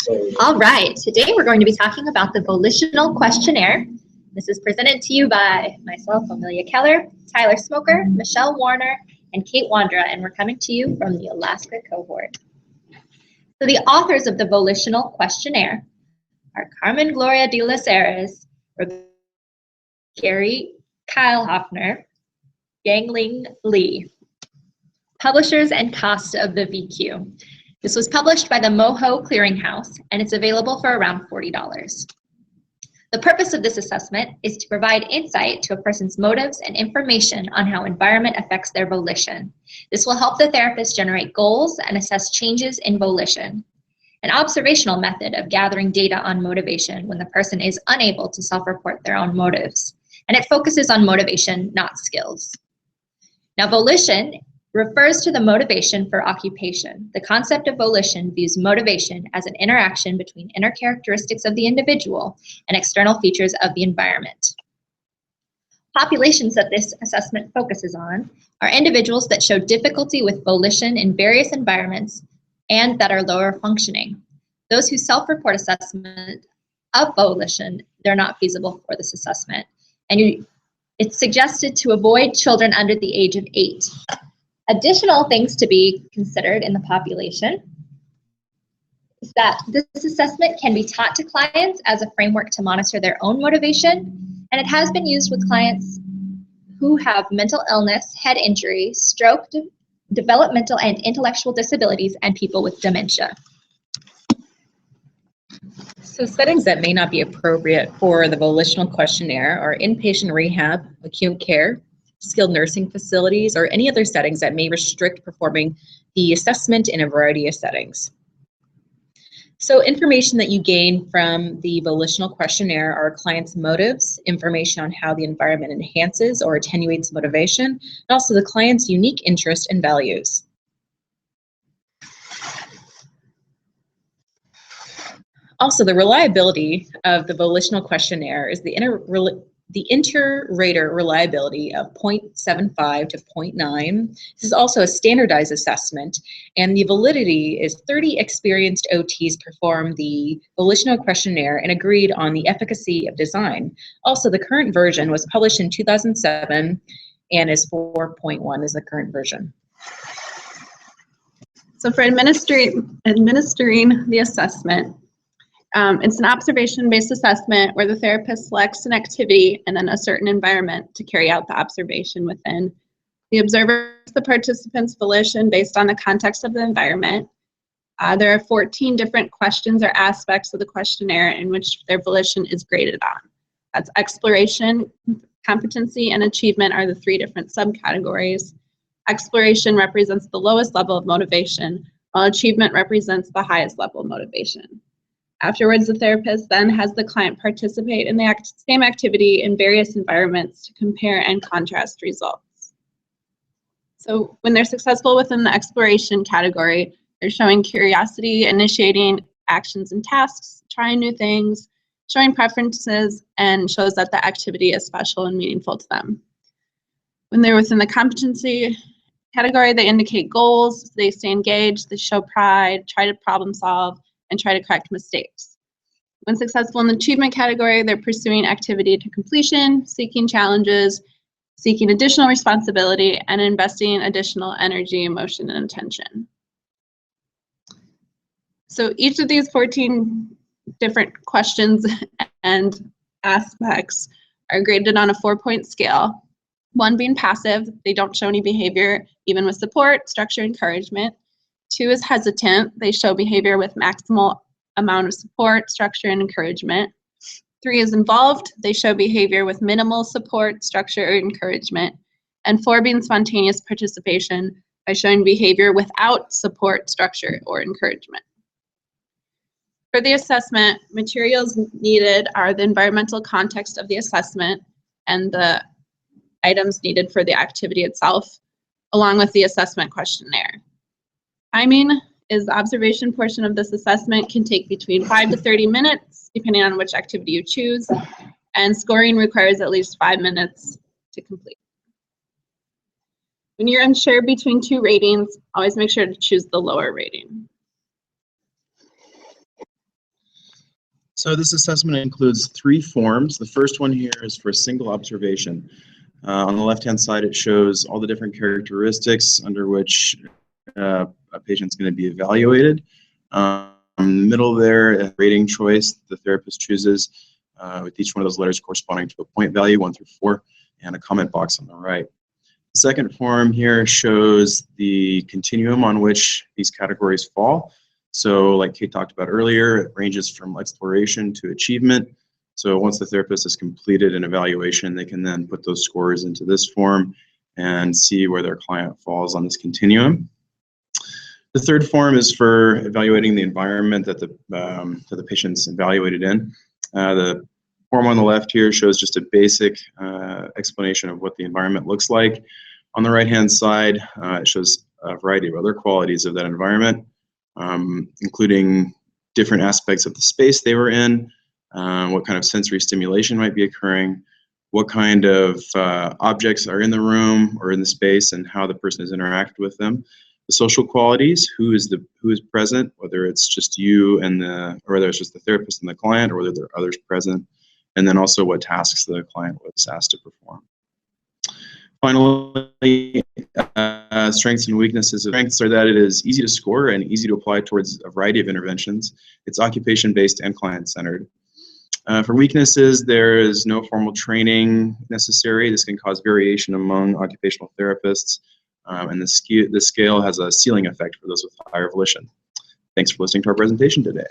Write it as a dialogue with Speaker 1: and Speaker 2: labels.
Speaker 1: All right, today we're going to be talking about the Volitional Questionnaire. This is presented to you by myself, Amelia Keller, Tyler Smoker, Michelle Warner, and Kate Wandra, and we're coming to you from the Alaska cohort. So the authors of the Volitional Questionnaire are Carmen Gloria de los Heres, Gary Kyle Hoffner, Yangling Li. Publishers and cost of the VQ. This was published by the Moho Clearinghouse, and it's available for around $40. The purpose of this assessment is to provide insight to a person's motives and information on how environment affects their volition. This will help the therapist generate goals and assess changes in volition. An observational method of gathering data on motivation when the person is unable to self-report their own motives. And it focuses on motivation, not skills. Now, volition refers to the motivation for occupation. The concept of volition views motivation as an interaction between inner characteristics of the individual and external features of the environment. Populations that this assessment focuses on are individuals that show difficulty with volition in various environments and that are lower functioning. Those who self-report assessment of volition, they're not feasible for this assessment. And it's suggested to avoid children under the age of 8. Additional things to be considered in the population is that this assessment can be taught to clients as a framework to monitor their own motivation, and it has been used with clients who have mental illness, head injury, stroke, developmental and intellectual disabilities, and people with dementia.
Speaker 2: So settings that may not be appropriate for the Volitional Questionnaire are inpatient rehab, acute care, skilled nursing facilities, or any other settings that may restrict performing the assessment in a variety of settings. So information that you gain from the Volitional Questionnaire are clients' motives, information on how the environment enhances or attenuates motivation, and also the client's unique interests and values. Also, the reliability of the Volitional Questionnaire is the inter-rater reliability of 0.75 to 0.9. This is also a standardized assessment, and the validity is 30 experienced OTs performed the Volitional Questionnaire and agreed on the efficacy of design. Also, the current version was published in 2007 and is 4.1 is the current version.
Speaker 3: So for administering the assessment, it's an observation-based assessment where the therapist selects an activity and then a certain environment to carry out the observation within. The observer is the participant's volition based on the context of the environment. There are 14 different questions or aspects of the questionnaire in which their volition is graded on. That's exploration, competency, and achievement are the 3 different subcategories. Exploration represents the lowest level of motivation, while achievement represents the highest level of motivation. Afterwards, the therapist then has the client participate in the same activity in various environments to compare and contrast results. So when they're successful within the exploration category, they're showing curiosity, initiating actions and tasks, trying new things, showing preferences, and shows that the activity is special and meaningful to them. When they're within the competency category, they indicate goals, they stay engaged, they show pride, try to problem solve, and try to correct mistakes. When successful in the achievement category, they're pursuing activity to completion, seeking challenges, seeking additional responsibility, and investing additional energy, emotion, and attention. So each of these 14 different questions and aspects are graded on a 4-point scale. 1 being passive, they don't show any behavior, even with support, structure, encouragement. 2 is hesitant. They show behavior with maximal amount of support, structure, and encouragement. 3 is involved. They show behavior with minimal support, structure, or encouragement. And 4 being spontaneous participation by showing behavior without support, structure, or encouragement. For the assessment, materials needed are the environmental context of the assessment and the items needed for the activity itself, along with the assessment questionnaire. Timing is the observation portion of this assessment can take between 5 to 30 minutes, depending on which activity you choose, and scoring requires at least 5 minutes to complete. When you're unsure between 2 ratings, always make sure to choose the lower rating.
Speaker 4: So this assessment includes 3 forms. The first one here is for a single observation. On the left-hand side, it shows all the different characteristics under which a patient's going to be evaluated. In the middle there, a rating choice the therapist chooses, with each one of those letters corresponding to a point value, 1 through 4, and a comment box on the right. The second form here shows the continuum on which these categories fall. So like Kate talked about earlier, it ranges from exploration to achievement. So once the therapist has completed an evaluation, they can then put those scores into this form and see where their client falls on this continuum. The third form is for evaluating the environment that the patient's evaluated in. The form on the left here shows just a basic explanation of what the environment looks like. On the right-hand side, it shows a variety of other qualities of that environment, including different aspects of the space they were in, what kind of sensory stimulation might be occurring, what kind of objects are in the room or in the space, and how the person has interacted with them. The social qualities, who is present, whether it's just you and or whether it's just the therapist and the client, or whether there are others present, and then also what tasks the client was asked to perform. Finally, strengths and weaknesses. Strengths are that it is easy to score and easy to apply towards a variety of interventions. It's occupation-based and client-centered. For weaknesses, there is no formal training necessary. This can cause variation among occupational therapists, and the scale has a ceiling effect for those with higher volition. Thanks for listening to our presentation today.